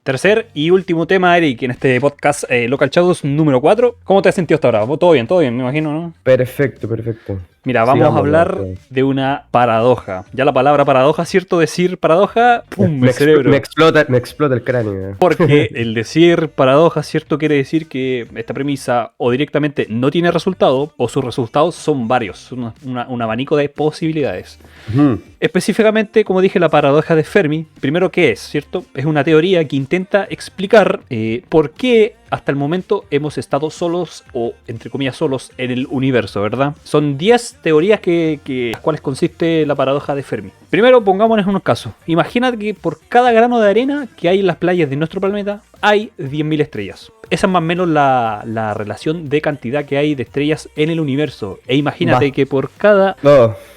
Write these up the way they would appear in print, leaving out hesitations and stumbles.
Tercer y último tema, Eric, en este podcast Local Shadows número 4. ¿Cómo te has sentido hasta ahora? Todo bien, me imagino, ¿no? Perfecto. Mira, vamos a hablar de una paradoja. Ya la palabra paradoja, ¿cierto? Decir paradoja, ¡pum! Me el cerebro. me explota el cráneo. Porque el decir paradoja, ¿cierto? Quiere decir que esta premisa o directamente no tiene resultado o sus resultados son varios. Un abanico de posibilidades. Específicamente, como dije, la paradoja de Fermi. Primero, ¿qué es? ¿Cierto? Es una teoría que intenta explicar por qué hasta el momento hemos estado solos o, entre comillas, solos en el universo, ¿verdad? Son 10 teorías las cuales consiste la paradoja de Fermi. Primero, pongámonos unos casos. Imagina que por cada grano de arena que hay en las playas de nuestro planeta, hay 10.000 estrellas. Esa es más o menos la relación de cantidad que hay de estrellas en el universo. E imagínate que por cada...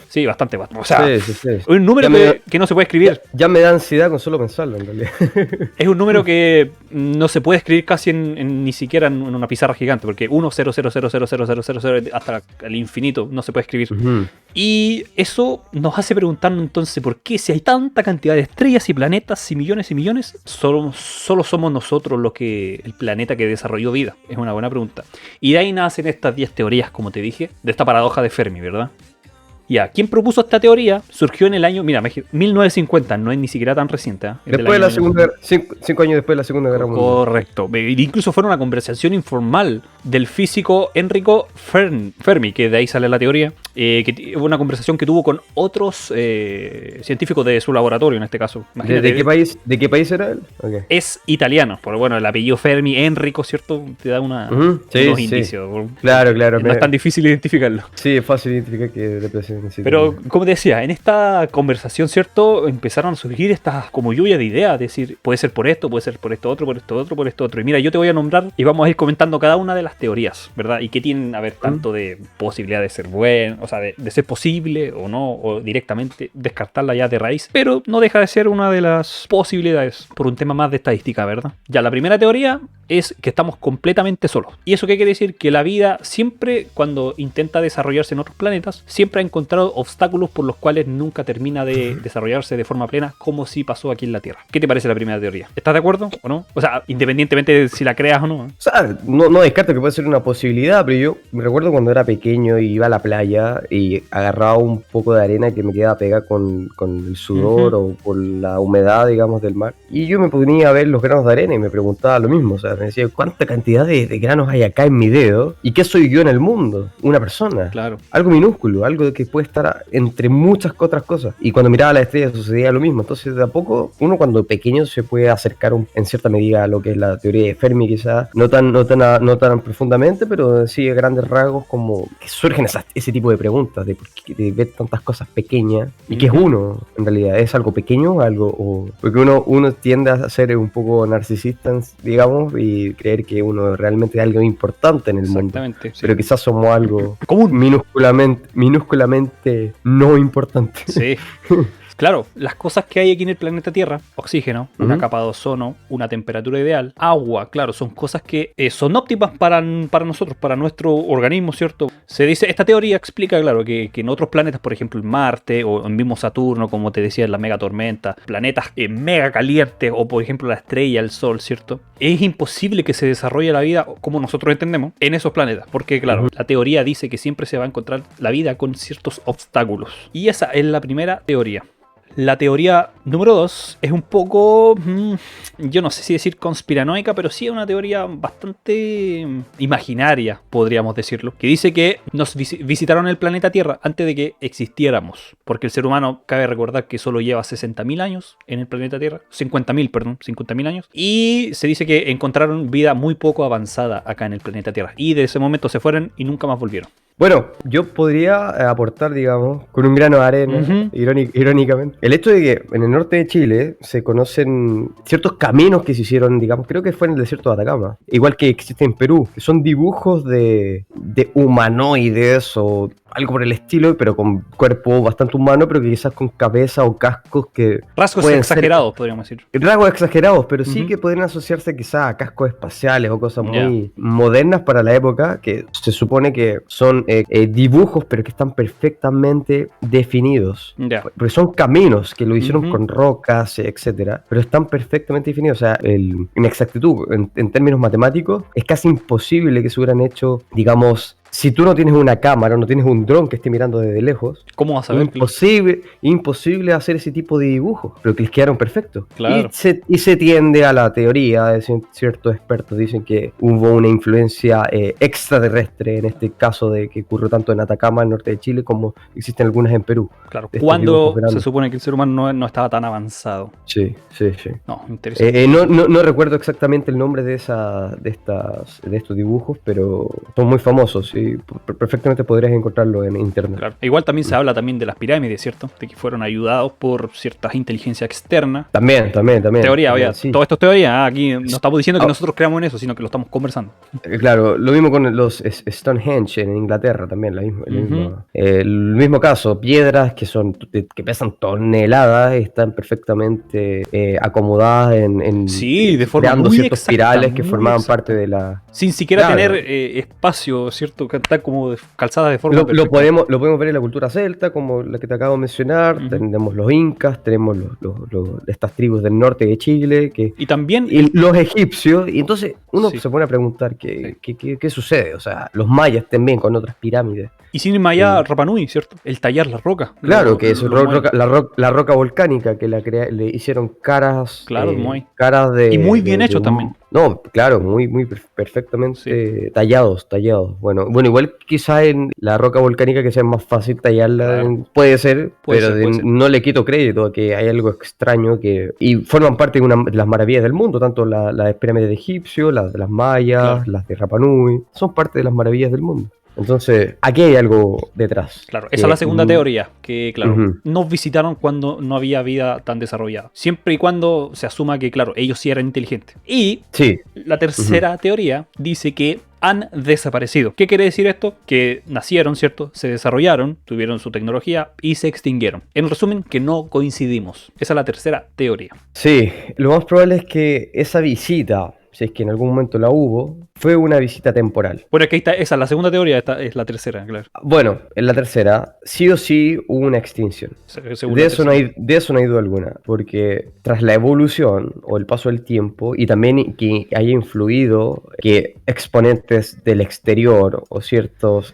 Sí, bastante. O sea, sí. Un número que no se puede escribir. Ya me da ansiedad con solo pensarlo, en realidad. Es un número que no se puede escribir casi ni siquiera en una pizarra gigante, porque 1, 0, 0, 0, 0, 0, 0, 0, 0, hasta el infinito no se puede escribir. Y eso nos hace preguntarnos entonces por qué si hay tanta cantidad de estrellas y planetas y millones, solo somos nosotros el planeta que desarrolló vida. Es una buena pregunta. Y de ahí nacen estas 10 teorías, como te dije, de esta paradoja de Fermi, ¿verdad? Ya, ¿quién propuso esta teoría? Surgió en el año, 1950, no es ni siquiera tan reciente. Después de la Segunda, 5 años después de la Segunda Guerra Mundial. Correcto. Incluso fue una conversación informal del físico Enrico Fermi, que de ahí sale la teoría, que fue una conversación que tuvo con otros científicos de su laboratorio, en este caso. ¿De qué país era él? Okay. Es italiano, pero bueno, el apellido Fermi, Enrico, ¿cierto? Te da unos indicios. Claro. No es tan difícil identificarlo. Sí, es fácil identificar que pero, como te decía, en esta conversación, ¿cierto? Empezaron a surgir estas como lluvia de ideas, es decir, puede ser por esto, puede ser por esto otro, por esto otro, por esto otro. Y mira, yo te voy a nombrar y vamos a ir comentando cada una de las teorías, ¿verdad? Y qué tienen a ver tanto de posibilidad de ser bueno, o sea, de ser posible o no, o directamente descartarla ya de raíz. Pero no deja de ser una de las posibilidades por un tema más de estadística, ¿verdad? Ya, la primera teoría es que estamos completamente solos. ¿Y eso qué quiere decir? Que la vida siempre, cuando intenta desarrollarse en otros planetas, siempre ha encontrado obstáculos por los cuales nunca termina de desarrollarse de forma plena, como si pasó aquí en la Tierra. ¿Qué te parece la primera teoría? ¿Estás de acuerdo o no? O sea, independientemente de si la creas o no. O sea, no descarto que puede ser una posibilidad, pero yo me recuerdo cuando era pequeño y iba a la playa y agarraba un poco de arena que me quedaba pegada con el sudor o con la humedad, digamos, del mar. Y yo me ponía a ver los granos de arena y me preguntaba lo mismo. O sea, me decía, ¿cuánta cantidad de granos hay acá en mi dedo? ¿Y qué soy yo en el mundo? Una persona. Claro. Algo minúsculo, algo que puede estar entre muchas otras cosas. Y cuando miraba a las estrellas sucedía lo mismo. Entonces, de a poco, uno cuando pequeño se puede acercar en cierta medida a lo que es la teoría de Fermi, quizás no tan profundamente, pero sí a grandes rasgos, como que surgen ese tipo de preguntas de ver tantas cosas pequeñas y que es uno, en realidad, es algo pequeño porque uno tiende a ser un poco narcisista, digamos, y creer que uno realmente es algo importante en el mundo. Sí. Pero quizás somos algo común, minúsculamente no importante. Sí. Claro, las cosas que hay aquí en el planeta Tierra, oxígeno, una capa de ozono, una temperatura ideal, agua, claro, son cosas que son óptimas para nosotros, para nuestro organismo, ¿cierto? Se dice, esta teoría explica, claro, que en otros planetas, por ejemplo, en Marte o en mismo Saturno, como te decía, en la megatormenta, planetas mega calientes o, por ejemplo, la estrella, el Sol, ¿cierto? Es imposible que se desarrolle la vida como nosotros entendemos en esos planetas, porque, claro, la teoría dice que siempre se va a encontrar la vida con ciertos obstáculos. Y esa es la primera teoría. La teoría número 2 es un poco, yo no sé si decir conspiranoica, pero sí es una teoría bastante imaginaria, podríamos decirlo, que dice que nos visitaron el planeta Tierra antes de que existiéramos, porque el ser humano, cabe recordar que solo lleva 60.000 años en el planeta Tierra, 50.000 años, y se dice que encontraron vida muy poco avanzada acá en el planeta Tierra, y de ese momento se fueron y nunca más volvieron. Bueno, yo podría aportar, digamos, con un grano de arena, irónicamente, el hecho de que en el norte de Chile se conocen ciertos caminos que se hicieron, digamos, creo que fue en el desierto de Atacama, igual que existe en Perú, que son dibujos de humanoides o algo por el estilo, pero con cuerpo bastante humano, pero que quizás con cabeza o cascos que Rasgos pueden exagerados, podríamos decir. rasgos exagerados, pero sí Ujú. que podrían asociarse quizás a cascos espaciales o cosas Ya. muy modernas para la época, que se supone que son dibujos, pero que están perfectamente definidos. Ya. Porque son caminos que lo hicieron Ujú. con rocas, etcétera, pero están perfectamente definidos. O sea, en exactitud, en términos matemáticos, es casi imposible que se hubieran hecho, digamos, si tú no tienes una cámara, no tienes un dron que esté mirando desde lejos, ¿Cómo vas a ver? imposible hacer ese tipo de dibujos, pero que les quedaron perfectos. Claro. Y se tiende a la teoría, ciertos expertos dicen que hubo una influencia extraterrestre, en este caso de que ocurrió tanto en Atacama, al norte de Chile, como existen algunas en Perú. Claro. Estos ¿Cuándo dibujos se grandes. supone que el ser humano no estaba tan avanzado? Sí. No, interesante. No recuerdo exactamente el nombre de estos dibujos, pero son muy famosos y perfectamente podrías encontrarlo en internet. Claro. Igual también se habla también de las pirámides, ¿cierto? De que fueron ayudados por ciertas inteligencias externas. También. Teoría, también, vaya. sí. Todo esto es teoría. Aquí no estamos diciendo que Ah. nosotros creamos en eso, sino que lo estamos conversando. Claro, lo mismo con los Stonehenge en Inglaterra también, el mismo caso, piedras que pesan toneladas, están perfectamente acomodadas Sí, de forma creando muy ciertos exacta, espirales que muy formaban exacta. parte de la... Sin siquiera Claro. tener espacio, ¿cierto? Que están como calzadas de forma Lo perfecta. podemos ver en la cultura celta, como la que te acabo de mencionar. Ujú. Tenemos los incas, tenemos estas tribus del norte de Chile, Y también y los egipcios. Y entonces uno Sí. se pone a preguntar qué sucede. O sea, los mayas también con otras pirámides. y sin ir más allá, Sí. Rapa Nui, ¿cierto? El tallar la roca. Claro, que es lo mueve. la roca volcánica que le hicieron caras, Claro, muy. caras de... Y muy bien de hecho también. No, claro, muy perfectamente tallados. Bueno, igual quizá en la roca volcánica que sea más fácil tallarla, Claro. puede ser, Puede pero ser. no le quito crédito a que hay algo extraño y forman parte de una de las maravillas del mundo, tanto las pirámides de Egipcio, las de las mayas, Claro. las de Rapa Nui, son parte de las maravillas del mundo. Entonces, aquí hay algo detrás. Claro, esa es la segunda teoría, que claro, Ujú. nos visitaron cuando no había vida tan desarrollada. Siempre y cuando se asuma que, claro, ellos sí eran inteligentes. Y Sí, la tercera teoría dice que han desaparecido. ¿Qué quiere decir esto? Que nacieron, ¿cierto? Se desarrollaron, tuvieron su tecnología y se extinguieron. En resumen, que no coincidimos. Esa es la tercera teoría. sí, lo más probable es que esa visita, si es que en algún momento la hubo, fue una visita temporal. Bueno, aquí está, esa es la segunda teoría, esta es la tercera, claro. Bueno, en la tercera, sí o sí hubo una extinción. Según De la eso, tercera. de eso no hay duda alguna, porque tras la evolución o el paso del tiempo, y también que haya influido que exponentes del exterior o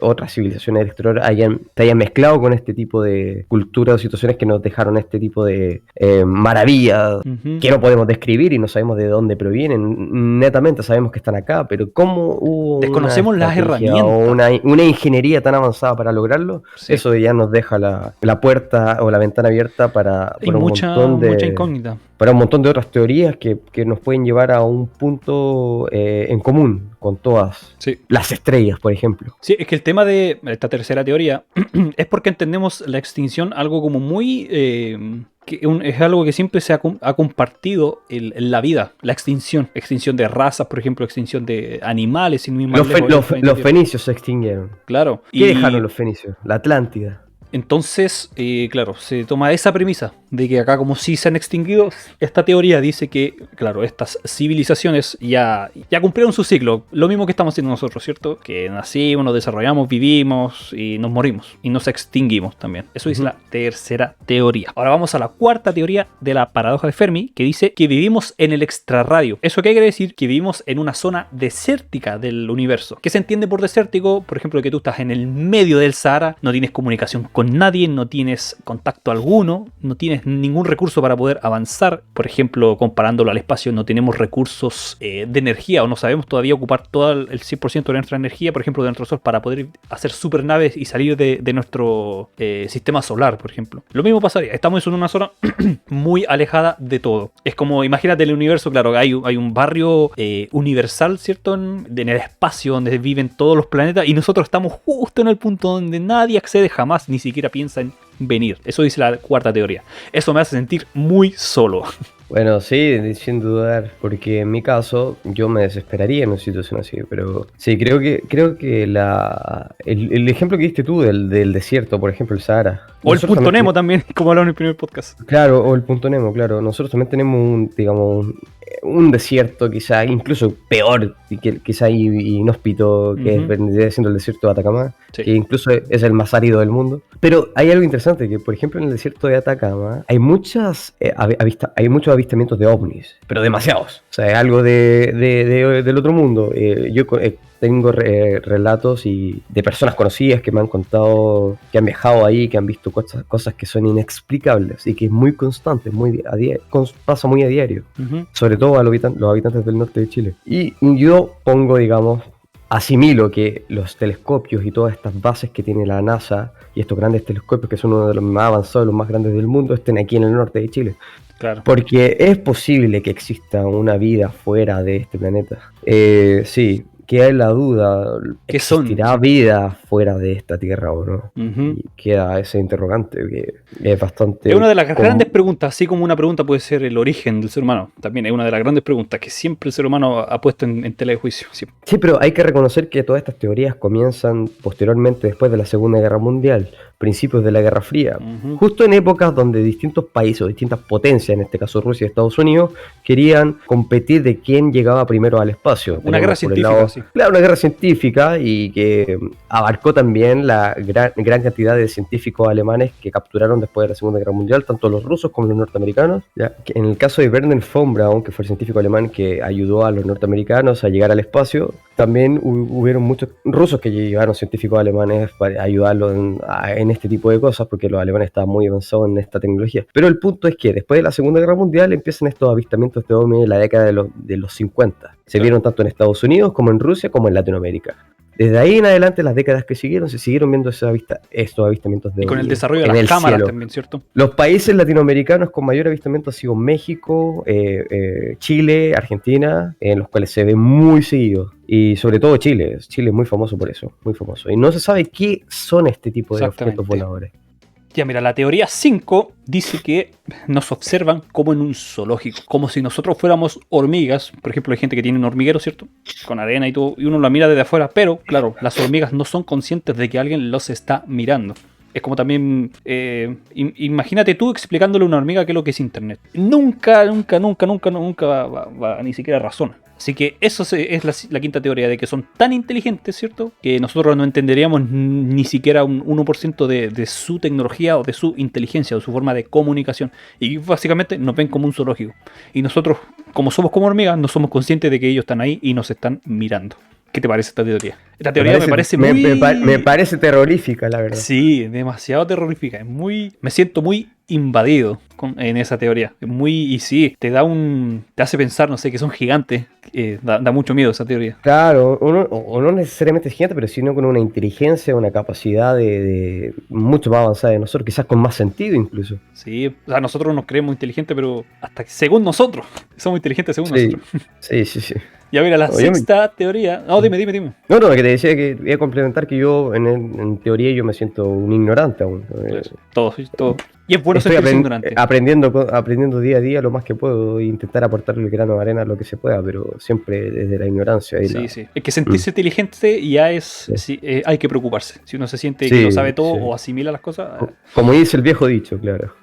otras civilizaciones del exterior se hayan mezclado con este tipo de culturas o situaciones que nos dejaron este tipo de maravillas Ujú. que no podemos describir y no sabemos de dónde provienen. Netamente sabemos que están acá, pero ¿cómo hubo Desconocemos una las estrategia herramientas. o una ingeniería tan avanzada para lograrlo? Sí. Eso ya nos deja la puerta o la ventana abierta para Hay un mucha incógnita. para un montón de otras teorías que nos pueden llevar a un punto en común con todas Sí. las estrellas, por ejemplo. Sí, es que el tema de esta tercera teoría es porque entendemos la extinción algo como muy... es algo que siempre se ha compartido en la vida, la extinción. Extinción de razas, por ejemplo, extinción de animales. Sin ir más lejos, Los fenicios se extinguieron. Claro. ¿Qué dejaron los fenicios? La Atlántida. Entonces, claro, se toma esa premisa de que acá como si se han extinguido, esta teoría dice que, claro, estas civilizaciones ya cumplieron su ciclo, lo mismo que estamos haciendo nosotros, ¿cierto? Que nacimos, nos desarrollamos, vivimos y nos morimos y nos extinguimos también. Eso dice la tercera teoría. Ahora vamos a la cuarta teoría de la paradoja de Fermi, que dice que vivimos en el extrarradio. ¿Eso qué quiere decir? Que vivimos en una zona desértica del universo. ¿Qué se entiende por desértico? Por ejemplo, que tú estás en el medio del Sahara, no tienes comunicación con nadie, no tienes contacto alguno, no tienes ningún recurso para poder avanzar. Por ejemplo, comparándolo al espacio, no tenemos recursos de energía o no sabemos todavía ocupar todo el 100% de nuestra energía, por ejemplo, de nuestro sol para poder hacer supernaves y salir de nuestro sistema solar, por ejemplo. Lo mismo pasaría, estamos en una zona muy alejada de todo. Es como, imagínate el universo, claro, hay un barrio universal, ¿cierto? En el espacio donde viven todos los planetas y nosotros estamos justo en el punto donde nadie accede jamás, ni siquiera piensa en venir. Eso dice la cuarta teoría. Eso me hace sentir muy solo. Bueno, sí, sin dudar, porque en mi caso yo me desesperaría en una situación así, pero sí, creo que el ejemplo que diste tú del desierto, por ejemplo, el Sahara. O el Nosotros punto también Nemo también, como hablamos en el primer podcast. claro, o el punto Nemo, claro. Nosotros también tenemos digamos, un desierto quizá incluso peor, quizá inhóspito, que Ujú. vendría siendo el desierto de Atacama, Sí. que incluso es el más árido del mundo. Pero hay algo interesante, que por ejemplo en el desierto de Atacama hay hay muchos avistamientos de ovnis, pero demasiados. O sea, es algo del otro mundo. Tengo relatos de personas conocidas que me han contado que han viajado ahí, que han visto cosas que son inexplicables y que es muy constante, pasa muy a diario, Ujú. sobre todo a los habitantes del norte de Chile. Y yo pongo, digamos, asimilo que los telescopios y todas estas bases que tiene la NASA y estos grandes telescopios, que son uno de los más avanzados, los más grandes del mundo, estén aquí en el norte de Chile. Claro. Porque es posible que exista una vida fuera de este planeta. Sí, queda en la duda, ¿Qué son? ¿existirá vida fuera de esta Tierra o no? Ujú. Y queda ese interrogante que es bastante... Es una de las grandes preguntas, así como una pregunta puede ser el origen del ser humano. También es una de las grandes preguntas que siempre el ser humano ha puesto en tela de juicio. Siempre. Sí, pero hay que reconocer que todas estas teorías comienzan posteriormente, después de la Segunda Guerra Mundial, principios de la Guerra Fría, Ujú. justo en épocas donde distintos países o distintas potencias, en este caso Rusia y Estados Unidos, querían competir de quién llegaba primero al espacio. Una guerra Tenemos por el científica, lado- sí. Claro, una guerra científica y que abarcó también la gran cantidad de científicos alemanes que capturaron después de la Segunda Guerra Mundial, tanto los rusos como los norteamericanos. ¿Ya? Que en el caso de Werner von Braun, que fue el científico alemán que ayudó a los norteamericanos a llegar al espacio, también hubieron muchos rusos que llevaron científicos alemanes para ayudarlos en este tipo de cosas, porque los alemanes estaban muy avanzados en esta tecnología. Pero el punto es que después de la Segunda Guerra Mundial empiezan estos avistamientos de ovnis en la década de los 50. Se Claro. vieron tanto en Estados Unidos como en Rusia como en Latinoamérica. Desde ahí en adelante, las décadas que siguieron, se siguieron viendo estos avistamientos de Y con el ovnis desarrollo de en las el cámaras cielo. también, ¿cierto? Los países latinoamericanos con mayor avistamiento han sido México, Chile, Argentina, en los cuales se ve muy seguido. Y sobre todo Chile. Chile es muy famoso por eso, muy famoso. Y no se sabe qué son este tipo de objetos Exactamente. voladores. Ya, mira, la teoría 5 dice que nos observan como en un zoológico, como si nosotros fuéramos hormigas. Por ejemplo, hay gente que tiene un hormiguero, ¿cierto? Con arena y todo, y uno la mira desde afuera, pero claro, las hormigas no son conscientes de que alguien los está mirando. Es como también, imagínate tú explicándole a una hormiga qué es lo que es internet. Nunca va ni siquiera razona. Así que eso es la quinta teoría, de que son tan inteligentes, ¿cierto? Que nosotros no entenderíamos ni siquiera un 1% de su tecnología o de su inteligencia o su forma de comunicación. Y básicamente nos ven como un zoológico. Y nosotros, como somos como hormigas, no somos conscientes de que ellos están ahí y nos están mirando. ¿Qué te parece esta teoría? Esta teoría me parece muy... Me parece terrorífica, la verdad. Sí, demasiado terrorífica. Me siento muy invadido en esa teoría. Y sí, te hace pensar, no sé, que son gigantes. Da mucho miedo esa teoría. Claro, o no necesariamente es gigante, pero sino con una inteligencia, una capacidad de mucho más avanzada de nosotros, quizás con más sentido incluso. Sí, o sea, nosotros nos creemos inteligentes, pero hasta que según nosotros. Somos inteligentes según Sí, nosotros. sí. Ya mira, la Oye, sexta teoría... No, dime. No, que te decía que voy a complementar que yo, en teoría, yo me siento un ignorante aún. Todo. Y es bueno Estoy sentirse ignorante. aprendiendo día a día lo más que puedo e intentar aportar el grano de arena lo que se pueda, pero siempre desde la ignorancia. Sí. Es que sentirse inteligente ya es... Sí, hay que preocuparse. Si uno se siente que Sí, lo sabe todo sí. o asimila las cosas... Como dice el viejo dicho, claro.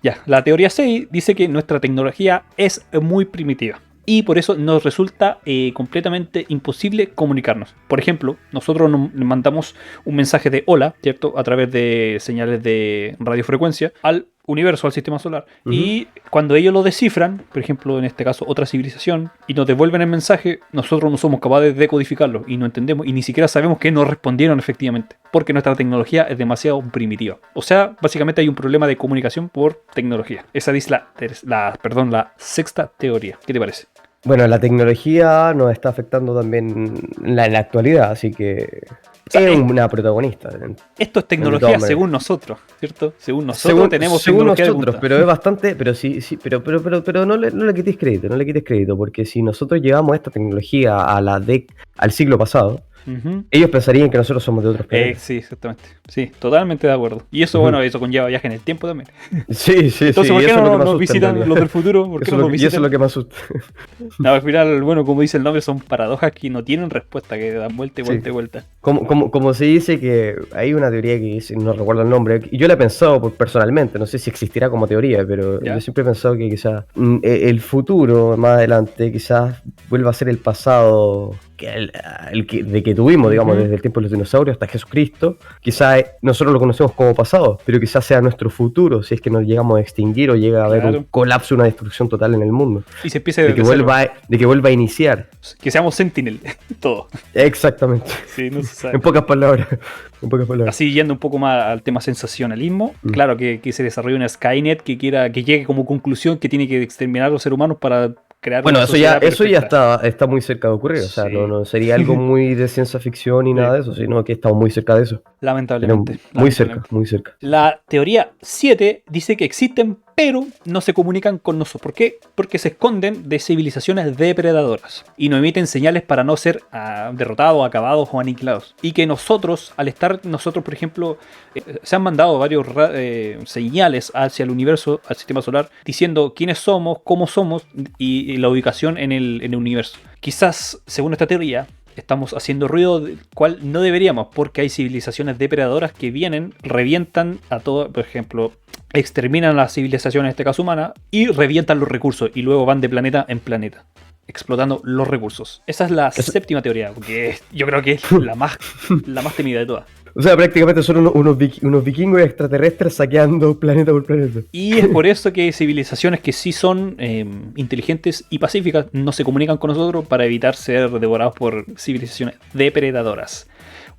Ya, la teoría 6 dice que nuestra tecnología es muy primitiva y por eso nos resulta completamente imposible comunicarnos. Por ejemplo, nosotros nos mandamos un mensaje de hola, ¿cierto? A través de señales de radiofrecuencia al universo, al sistema solar. Y cuando ellos lo descifran, por ejemplo, en este caso otra civilización, y nos devuelven el mensaje, nosotros no somos capaces de decodificarlo y no entendemos y ni siquiera sabemos que nos respondieron efectivamente, porque nuestra tecnología es demasiado primitiva. O sea, básicamente hay un problema de comunicación por tecnología. Esa es la sexta teoría. ¿Qué te parece? Bueno, la tecnología nos está afectando también en la actualidad, así que sea, es una protagonista. Esto es tecnología Hombre. según nosotros, ¿cierto? Según nosotros tenemos tecnología de punta. pero es bastante, pero no le quites crédito, porque si nosotros llevamos esta tecnología al siglo pasado, Ujú. Ellos pensarían que nosotros somos de otros planetas. Sí, exactamente. Sí, totalmente de acuerdo. Y eso, bueno, eso conlleva viaje en el tiempo también. Sí, sí, Entonces, sí, ¿por y qué eso es lo que no me nos asusta en visitan realidad. los del futuro? ¿Por qué Eso no es nos y eso es lo visitan? que me asusta. No, al final, bueno, como dice el nombre, son paradojas que no tienen respuesta, que dan vuelta y Sí. vuelta y vuelta. Como se dice que hay una teoría que dice, no recuerdo el nombre, y yo la he pensado personalmente, no sé si existirá como teoría, pero ¿Ya? yo siempre he pensado que quizás el futuro más adelante quizás vuelva a ser el pasado de que tuvimos, digamos, Ujú. desde el tiempo de los dinosaurios hasta Jesucristo. Quizás nosotros lo conocemos como pasado, pero quizás sea nuestro futuro si es que nos llegamos a extinguir o llega a haber un Claro. colapso, una destrucción total en el mundo. Y se empieza De desde que cero. vuelva a iniciar. Que seamos Sentinel, todo. Exactamente. Sí, no se sabe. En pocas palabras. En pocas palabras. Así yendo un poco más al tema sensacionalismo, Mm. claro que se desarrolle una Skynet que llegue como conclusión que tiene que exterminar a los seres humanos para crear Bueno, una eso ya sociedad está muy cerca de ocurrir. O sea, Sí. no sería algo muy de ciencia ficción ni nada de eso, sino que estamos muy cerca de eso. Lamentablemente. Muy cerca, muy cerca. La teoría 7 dice que existen, pero no se comunican con nosotros. ¿Por qué? Porque se esconden de civilizaciones depredadoras y no emiten señales para no ser derrotados, acabados o aniquilados. Y que nosotros, al estar nosotros, por ejemplo, se han mandado varios señales hacia el universo, al sistema solar, diciendo quiénes somos, cómo somos y la ubicación en el universo. Quizás, según esta teoría, estamos haciendo ruido del cual no deberíamos, porque hay civilizaciones depredadoras que vienen, revientan a todo, por ejemplo, exterminan a la civilización, en este caso humana, y revientan los recursos, y luego van de planeta en planeta, explotando los recursos. Esa es la séptima teoría, que yo creo que es la más temida de todas. O sea, prácticamente son unos vikingos extraterrestres saqueando planeta por planeta. Y es por eso que civilizaciones que sí son inteligentes y pacíficas no se comunican con nosotros para evitar ser devorados por civilizaciones depredadoras.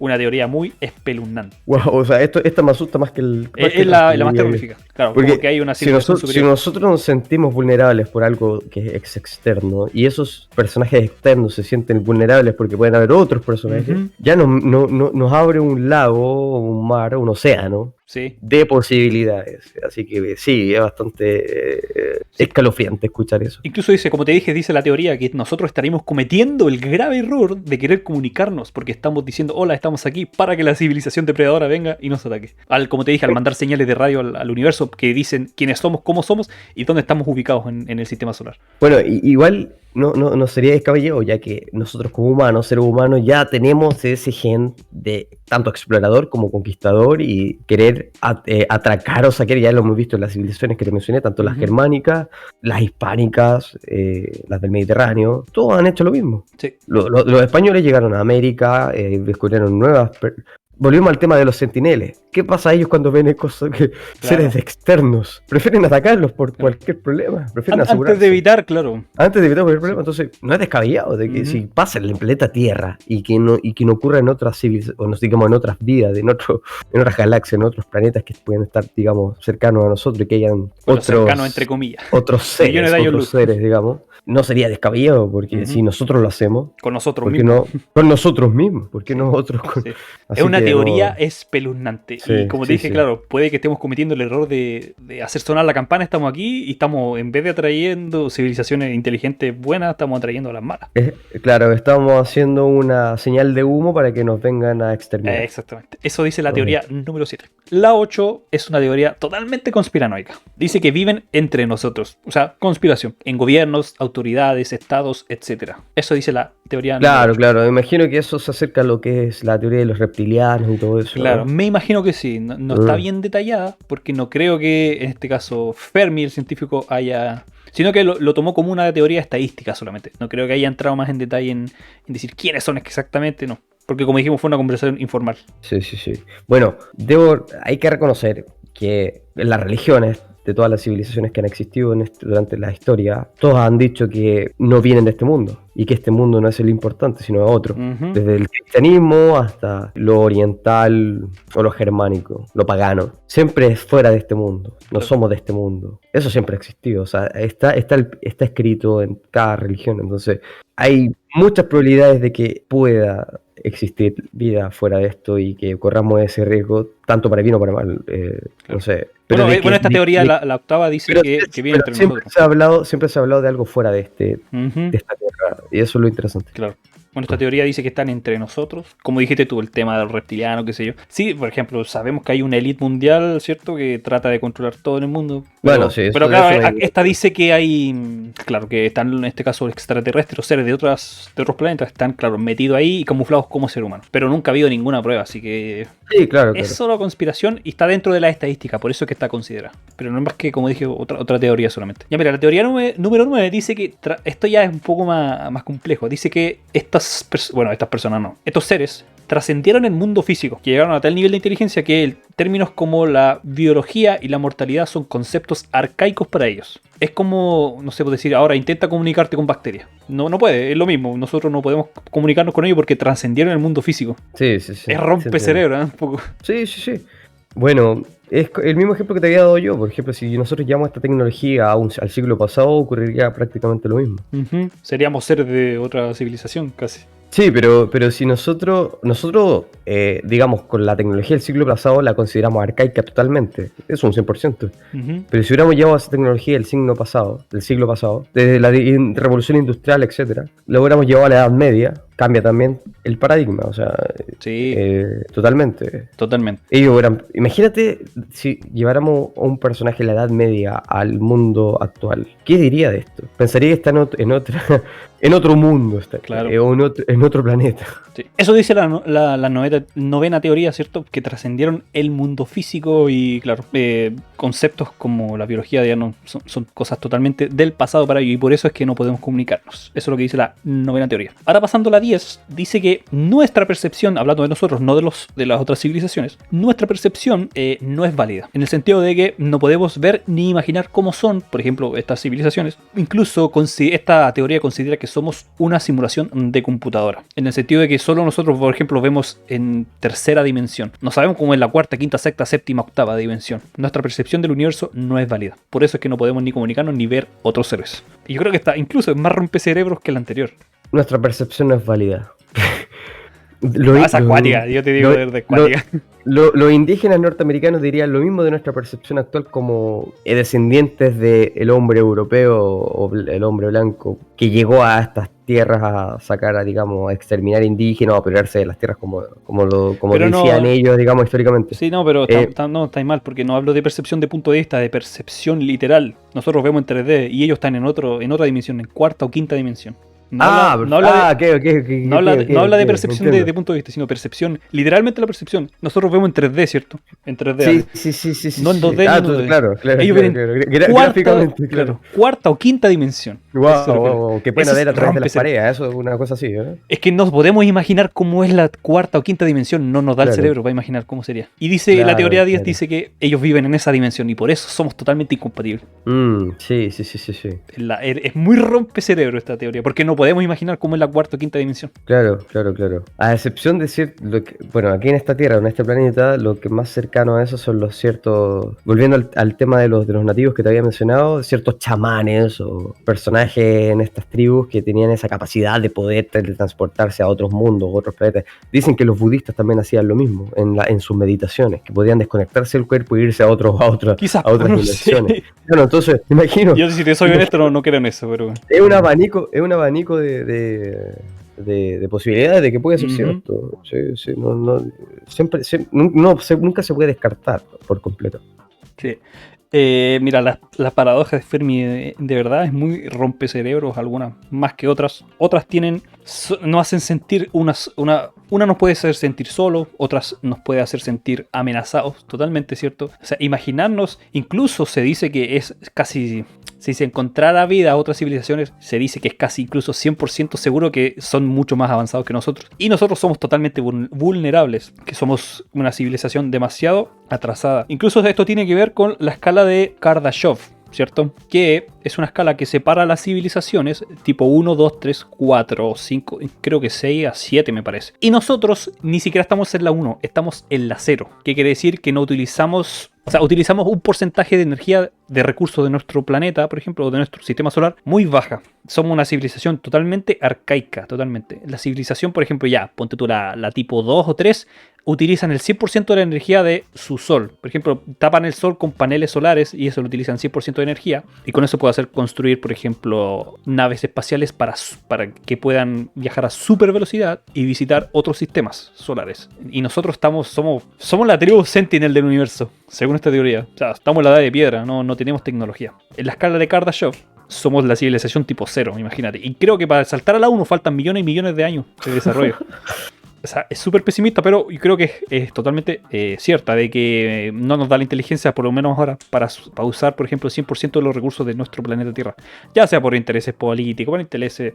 Una teoría muy espeluznante. Wow, o sea, esta me asusta más que el. Es la más terrorífica. Claro, porque como que hay una si civilización si nosotros nos sentimos vulnerables por algo que es externo y esos personajes externos se sienten vulnerables porque pueden haber otros personajes, ya nos abre un lago, un mar, un océano. Sí. De posibilidades. Así que sí, es bastante escalofriante escuchar eso. Incluso dice, como te dije, dice la teoría que nosotros estaríamos cometiendo el grave error de querer comunicarnos porque estamos diciendo, hola, estamos aquí para que la civilización depredadora venga y nos ataque. Como te dije, al mandar señales de radio al universo que dicen quiénes somos, cómo somos y dónde estamos ubicados en el sistema solar. Bueno, igual no sería descabellado, ya que nosotros como humanos, seres humanos, ya tenemos ese gen de tanto explorador como conquistador y querer atracar o saquear. Ya lo hemos visto en las civilizaciones que te mencioné, tanto las germánicas, las hispánicas, las del Mediterráneo, todos han hecho lo mismo. Sí. Los españoles llegaron a América, descubrieron nuevas... Volvemos al tema de los centineles. ¿Qué pasa a ellos cuando ven seres externos? Prefieren atacarlos por cualquier problema. Prefieren asegurarse. Antes de evitar, claro. Antes de evitar cualquier problema. Entonces, no es descabellado de que si pasa en el planeta Tierra y que no ocurra en otras civilizaciones, o nos digamos en otras vidas, en otras galaxias, en otros planetas que pueden estar, digamos, cercanos a nosotros y que hayan cercanos entre comillas. Otros seres, digamos. No sería descabellado, porque si nosotros lo hacemos... Con nosotros mismos. Con nosotros mismos. ¿Por qué no otros? Sí. Es una teoría espeluznante. Sí, y como te dije, claro, puede que estemos cometiendo el error de hacer sonar la campana. Estamos aquí y estamos, en vez de atrayendo civilizaciones inteligentes buenas, estamos atrayendo a las malas. Claro, estamos haciendo una señal de humo para que nos vengan a exterminar. Exactamente. Eso dice la teoría número 7. La 8 es una teoría totalmente conspiranoica. Dice que viven entre nosotros. O sea, conspiración. En gobiernos, autoridades, estados, etc. Eso dice la teoría número 8. Claro. Me imagino que eso se acerca a lo que es la teoría de los reptilianos y todo eso. Claro, me imagino que sí. No está bien detallada porque no creo que en este caso Fermi, el científico, haya... Sino que lo tomó como una teoría estadística solamente. No creo que haya entrado más en detalle en decir quiénes son exactamente, no. Porque como dijimos, fue una conversación informal. Sí. Bueno, hay que reconocer que las religiones de todas las civilizaciones que han existido durante la historia, todos han dicho que no vienen de este mundo y que este mundo no es el importante, sino otro. Desde el cristianismo hasta lo oriental o lo germánico, lo pagano. Siempre es fuera de este mundo, no somos de este mundo. Eso siempre ha existido, o sea, está escrito en cada religión, entonces hay muchas probabilidades de que pueda existir vida fuera de esto y que corramos ese riesgo tanto para bien o para mal, no sé. Pero bueno, esta teoría, la octava, dice que viene entre nosotros. Siempre se ha hablado de algo fuera de Ujú. de esta Tierra, y eso es lo interesante. Claro. Bueno, esta teoría dice que están entre nosotros. Como dijiste tú, el tema del reptiliano, qué sé yo. Sí, por ejemplo, sabemos que hay una élite mundial, ¿cierto? Que trata de controlar todo en el mundo. Bueno, sí, pero eso claro, no hay- esta dice que hay, claro, que están en este caso extraterrestres o seres de otros planetas, están, claro, metidos ahí y camuflados como ser humano. Pero nunca ha habido ninguna prueba, así que Sí, claro, es claro. solo conspiración y está dentro de la estadística, por eso es que está considerada. Pero no es más que, como dije, otra teoría solamente. Ya mira, la teoría número 9 dice que esto ya es un poco más complejo. Dice que estas personas no, estos seres trascendieron el mundo físico, que llegaron a tal nivel de inteligencia que términos como la biología y la mortalidad son conceptos arcaicos para ellos. Es como, no sé, puedo decir, ahora intenta comunicarte con bacterias. No puede, es lo mismo. Nosotros no podemos comunicarnos con ellos porque trascendieron el mundo físico. Sí, sí, sí. Es rompe Sí, cerebro, ¿eh? Un poco. sí, sí, sí. Bueno, es el mismo ejemplo que te había dado yo. Por ejemplo, si nosotros llevamos esta tecnología al siglo pasado, ocurriría prácticamente lo mismo. Ujú. Seríamos seres de otra civilización, casi. Sí, pero si nosotros digamos, con la tecnología del siglo pasado la consideramos arcaica totalmente, es un 100%. Ujú. Pero si hubiéramos llevado esa tecnología del siglo pasado, desde la revolución industrial, etcétera, lo hubiéramos llevado a la Edad Media, cambia también el paradigma, o sea, Sí, totalmente. totalmente. Imagínate si lleváramos a un personaje de la Edad Media al mundo actual, ¿qué diría de esto? Pensaría que está en otro mundo, Claro. o en otro planeta. Sí. Eso dice la novena teoría, ¿cierto? Que trascendieron el mundo físico y, claro, conceptos como la biología ya no son cosas totalmente del pasado para ellos y por eso es que no podemos comunicarnos. Eso es lo que dice la novena teoría. Ahora pasando a la 10, dice que nuestra percepción, hablando de nosotros, no de las otras civilizaciones, nuestra percepción no es válida. En el sentido de que no podemos ver ni imaginar cómo son, por ejemplo, estas civilizaciones. Incluso esta teoría considera que somos una simulación de computadora. En el sentido de que solo nosotros, por ejemplo, vemos en tercera dimensión. No sabemos cómo es la cuarta, quinta, sexta, séptima, octava dimensión. Nuestra percepción del universo no es válida. Por eso es que no podemos ni comunicarnos ni ver otros seres. Y yo creo que incluso es más rompecerebros que el anterior. Nuestra percepción no es válida. Es acuática, yo te digo de acuática. Los indígenas norteamericanos dirían lo mismo de nuestra percepción actual como descendientes del hombre europeo o el hombre blanco que llegó a estas tierras a sacar, digamos, a exterminar indígenas o a apoderarse de las tierras como decían ellos, digamos, históricamente. Sí, no, pero está mal porque no hablo de percepción de punto de vista, de percepción literal. Nosotros vemos en 3D y ellos están en otra dimensión, en cuarta o quinta dimensión. No habla de percepción de punto de vista, sino percepción, literalmente la percepción. Nosotros vemos en 3D, ¿cierto? En 3D. Sí. No en 2D, ni en 2D. Claro. Ellos ven gráficamente, claro. Cuarta o quinta dimensión. Wow, que pueden ver a través de las paredes, eso es una cosa así, ¿eh? Es que no podemos imaginar cómo es la cuarta o quinta dimensión, no nos da el cerebro para imaginar cómo sería. Y dice, la teoría 10 dice que ellos viven en esa dimensión y por eso somos totalmente incompatibles. Sí. Es muy rompe cerebro esta teoría, porque no podemos imaginar cómo es la cuarta o quinta dimensión. Claro. A excepción de bueno, aquí en esta Tierra, en este planeta, lo que más cercano a eso son los ciertos, volviendo al tema de los nativos que te había mencionado, ciertos chamanes o personajes en estas tribus que tenían esa capacidad de poder teletransportarse a otros mundos, otros planetas. Dicen que los budistas también hacían lo mismo en sus meditaciones, que podían desconectarse del cuerpo e irse a otras dimensiones. Sí. Bueno, entonces, imagino. Yo, si te soy honesto, no creo en eso, pero es un abanico de posibilidades de que puede ser cierto. Sí, nunca se puede descartar por completo. Sí. Mira, las paradojas de Fermi de verdad es muy rompecerebros, algunas más que otras. Otras nos hacen sentir, una nos puede hacer sentir solo, otras nos puede hacer sentir amenazados, totalmente cierto. O sea, imaginarnos, incluso se dice que es casi, si se encontrara vida a otras civilizaciones, se dice que es casi incluso 100% seguro que son mucho más avanzados que nosotros. Y nosotros somos totalmente vulnerables, que somos una civilización demasiado atrasada. Incluso esto tiene que ver con la escala de Kardashev, ¿cierto? Que es una escala que separa las civilizaciones tipo 1, 2, 3, 4, 5, creo que 6 a 7 me parece. Y nosotros ni siquiera estamos en la 1, estamos en la 0. ¿Qué quiere decir? Que no utilizamos... O sea, utilizamos un porcentaje de energía de recursos de nuestro planeta, por ejemplo, o de nuestro sistema solar, muy baja. Somos una civilización totalmente arcaica, totalmente. La civilización, por ejemplo, ponte tú la tipo 2 o 3, utilizan el 100% de la energía de su sol. Por ejemplo, tapan el sol con paneles solares y eso lo utilizan 100% de energía. Y con eso puede hacer construir, por ejemplo, naves espaciales para que puedan viajar a super velocidad y visitar otros sistemas solares. Y nosotros somos la tribu Sentinel del universo, según esta teoría. O sea, estamos en la edad de piedra, no tenemos tecnología. En la escala de Kardashev somos la civilización tipo 0, imagínate. Y creo que para saltar a la 1 faltan millones y millones de años de desarrollo. O sea, es súper pesimista, pero yo creo que es totalmente cierta de que no nos da la inteligencia, por lo menos ahora, para usar, por ejemplo, el 100% de los recursos de nuestro planeta Tierra. Ya sea por intereses políticos, por intereses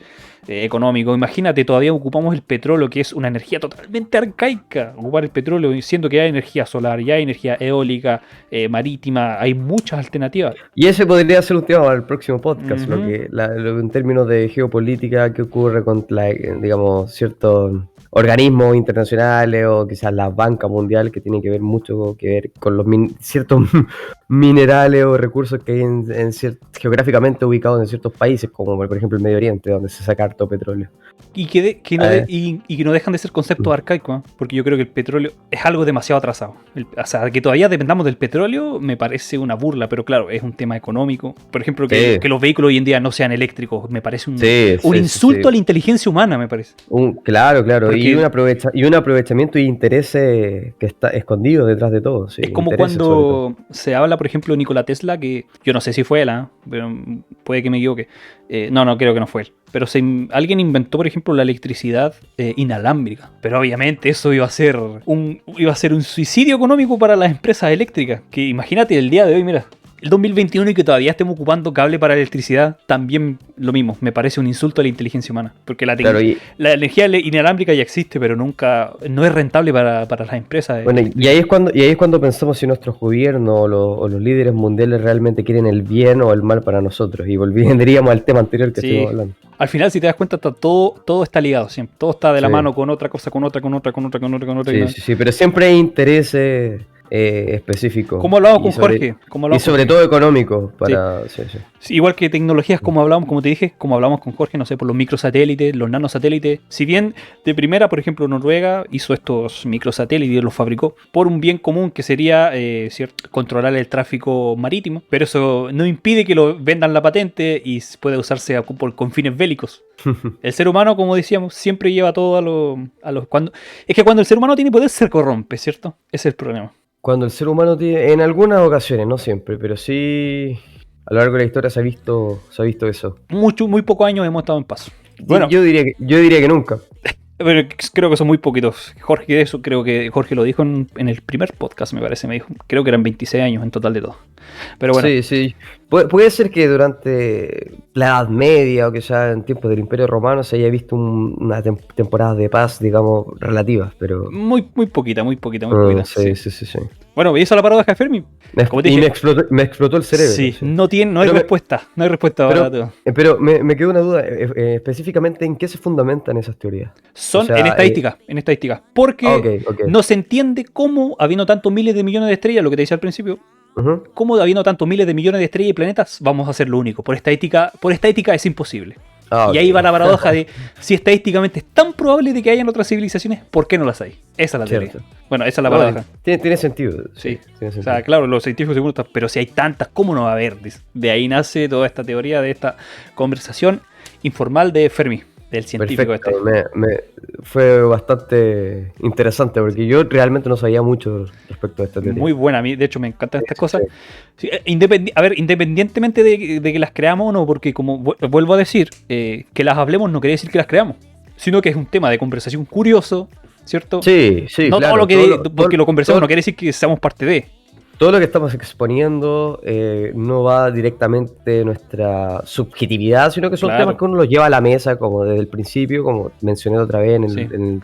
económicos. Imagínate, todavía ocupamos el petróleo, que es una energía totalmente arcaica. Ocupar el petróleo, siendo que hay energía solar, ya hay energía eólica, marítima, hay muchas alternativas. Y ese podría ser un tema para el próximo podcast, lo en términos de geopolítica, qué ocurre con, digamos, ciertos organismos internacionales o quizás la banca mundial, que tiene que ver mucho que ver con los ciertos minerales o recursos que hay geográficamente ubicados en ciertos países, como por ejemplo el Medio Oriente, donde se saca harto petróleo. Y que no dejan de ser conceptos arcaicos, ¿eh? Porque yo creo que el petróleo es algo demasiado atrasado. O sea, que todavía dependamos del petróleo me parece una burla, pero claro, es un tema económico. Por ejemplo, que los vehículos hoy en día no sean eléctricos, me parece un insulto a la inteligencia humana, me parece. Claro. Porque y un aprovechamiento y intereses que está escondido detrás de todo. Sí, es como cuando se habla, por ejemplo, de Nikola Tesla, que yo no sé si fue él, pero puede que me equivoque. No, creo que no fue él. Pero alguien inventó, por ejemplo, la electricidad inalámbrica. Pero obviamente eso iba a ser un suicidio económico para las empresas eléctricas. Que imagínate, el día de hoy, mira, el 2021 y que todavía estemos ocupando cable para electricidad, también lo mismo. Me parece un insulto a la inteligencia humana. Porque la energía inalámbrica ya existe, pero no es rentable para las empresas. Bueno, y ahí es cuando pensamos si nuestros gobiernos o los líderes mundiales realmente quieren el bien o el mal para nosotros. Y volveríamos al tema anterior que estuvimos hablando. Al final, si te das cuenta, todo está ligado siempre. Todo está de la mano con otra cosa, con otra. Sí, pero siempre hay intereses específicos. Como hablamos con Jorge. Y sobre todo económicos. Sí, igual que tecnologías, como te dije, como hablamos con Jorge, no sé, por los microsatélites, los nanosatélites. Si bien de primera, por ejemplo, Noruega hizo estos microsatélites y los fabricó por un bien común que sería controlar el tráfico marítimo, pero eso no impide que lo vendan la patente y pueda usarse con fines bélicos. El ser humano, como decíamos, siempre lleva todo cuando el ser humano tiene poder se corrompe, ¿cierto? Ese es el problema. Cuando el ser humano tiene, en algunas ocasiones, no siempre, pero sí a lo largo de la historia se ha visto eso. Muy pocos años hemos estado en paz. Bueno, yo diría que nunca. Pero creo que son muy poquitos. Creo que Jorge lo dijo en el primer podcast, me parece, me dijo. Creo que eran 26 años en total de todo. Pero bueno. Sí. Puede ser que durante la Edad Media o que ya en tiempos del Imperio Romano se haya visto una temporada de paz, digamos, relativas, pero... Muy poquita. Sí. Bueno, ¿y esa es la paradoja de Fermi? Me explotó el cerebro. Sí, no hay respuesta. No hay respuesta para todo. Pero me quedó una duda, específicamente, ¿en qué se fundamentan esas teorías? Son en estadística. Porque no se entiende cómo, habiendo tantos miles de millones de estrellas, lo que te decía al principio, cómo habiendo tantos miles de millones de estrellas y planetas, vamos a ser lo único. Por estadística es imposible. Y ahí va la paradoja de si estadísticamente es tan probable de que hayan otras civilizaciones, ¿por qué no las hay? Esa es la teoría. Bueno, esa es la paradoja. Tiene sentido. Sí. Tiene sentido. O sea, claro, los científicos seguro están, pero si hay tantas, ¿cómo no va a haber? De ahí nace toda esta teoría de esta conversación informal de Fermi, del científico. Perfecto. Fue bastante interesante porque yo realmente no sabía mucho respecto a esta teoría. Muy buena, a mí de hecho me encantan estas cosas. Sí, independientemente de que las creamos o no, porque como vuelvo a decir, que las hablemos no quiere decir que las creamos, sino que es un tema de conversación curioso, ¿cierto? Sí, no claro. Porque lo conversamos no quiere decir que seamos parte de. Todo lo que estamos exponiendo no va directamente de nuestra subjetividad, sino que son temas que uno los lleva a la mesa como desde el principio, como mencioné otra vez en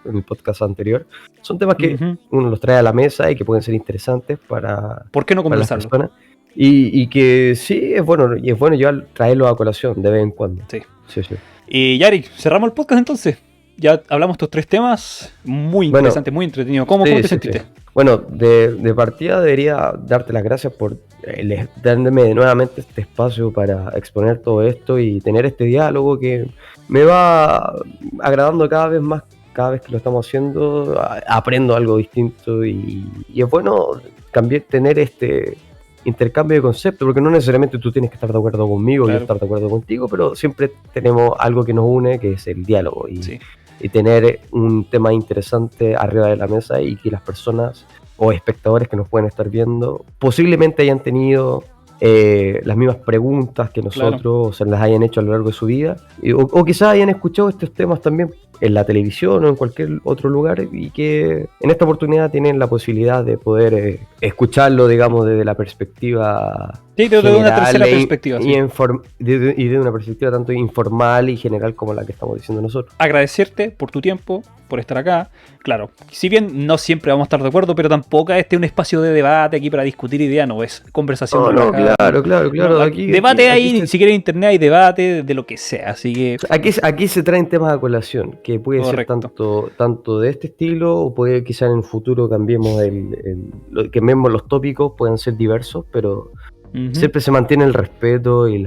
el podcast anterior. Son temas que uno los trae a la mesa y que pueden ser interesantes para, ¿por qué no conversarlo? Las personas. Y que sí, es bueno traerlo a colación de vez en cuando. Sí. Y Yari, cerramos el podcast entonces. Ya hablamos estos 3 temas muy interesantes, muy entretenidos. ¿Cómo te sentiste? Sí. Bueno, de partida debería darte las gracias por darme nuevamente este espacio para exponer todo esto y tener este diálogo que me va agradando cada vez cada vez que lo estamos haciendo aprendo algo distinto y es bueno tener este intercambio de conceptos, porque no necesariamente tú tienes que estar de acuerdo conmigo y yo estar de acuerdo contigo, pero siempre tenemos algo que nos une, que es el diálogo y tener un tema interesante arriba de la mesa y que las personas o espectadores que nos pueden estar viendo posiblemente hayan tenido las mismas preguntas que nosotros, o se las hayan hecho a lo largo de su vida, o quizás hayan escuchado estos temas también en la televisión o en cualquier otro lugar y que en esta oportunidad tienen la posibilidad de poder escucharlo, digamos, desde la perspectiva desde una tercera perspectiva. Y de una perspectiva tanto informal y general como la que estamos diciendo nosotros. Agradecerte por tu tiempo, por estar acá. Claro, si bien no siempre vamos a estar de acuerdo, pero tampoco un espacio de debate aquí para discutir ideas, no es conversación. Claro. Debate ahí, si quieres internet hay debate de lo que sea, así que... Aquí se traen temas a colación, que puede ser tanto de este estilo, o puede quizás en el futuro cambiemos cambiemos los tópicos, pueden ser diversos, pero siempre se mantiene el respeto y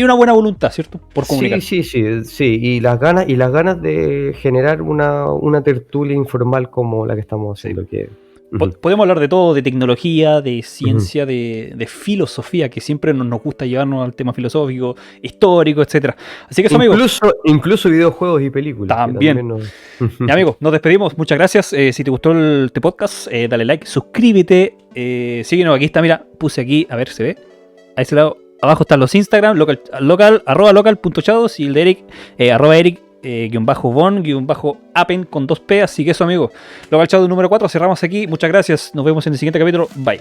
una buena voluntad, ¿cierto? Por comunicar. Sí, y las ganas de generar una tertulia informal como la que estamos haciendo. Podemos hablar de todo, de tecnología, de ciencia, de filosofía, que siempre nos gusta llevarnos al tema filosófico, histórico, etcétera. Así que eso, amigos. Incluso videojuegos y películas. También. Y, amigos, nos despedimos. Muchas gracias. Si te gustó este podcast, dale like, suscríbete, síguenos. Aquí está, mira, puse aquí, a ver, ¿se ve? A ese lado, abajo están los Instagram, local.chados y el de Eric, @Eric. _von_appen con 2P, así que eso, amigos. Local Chados número 4, cerramos aquí. Muchas gracias, nos vemos en el siguiente capítulo. Bye.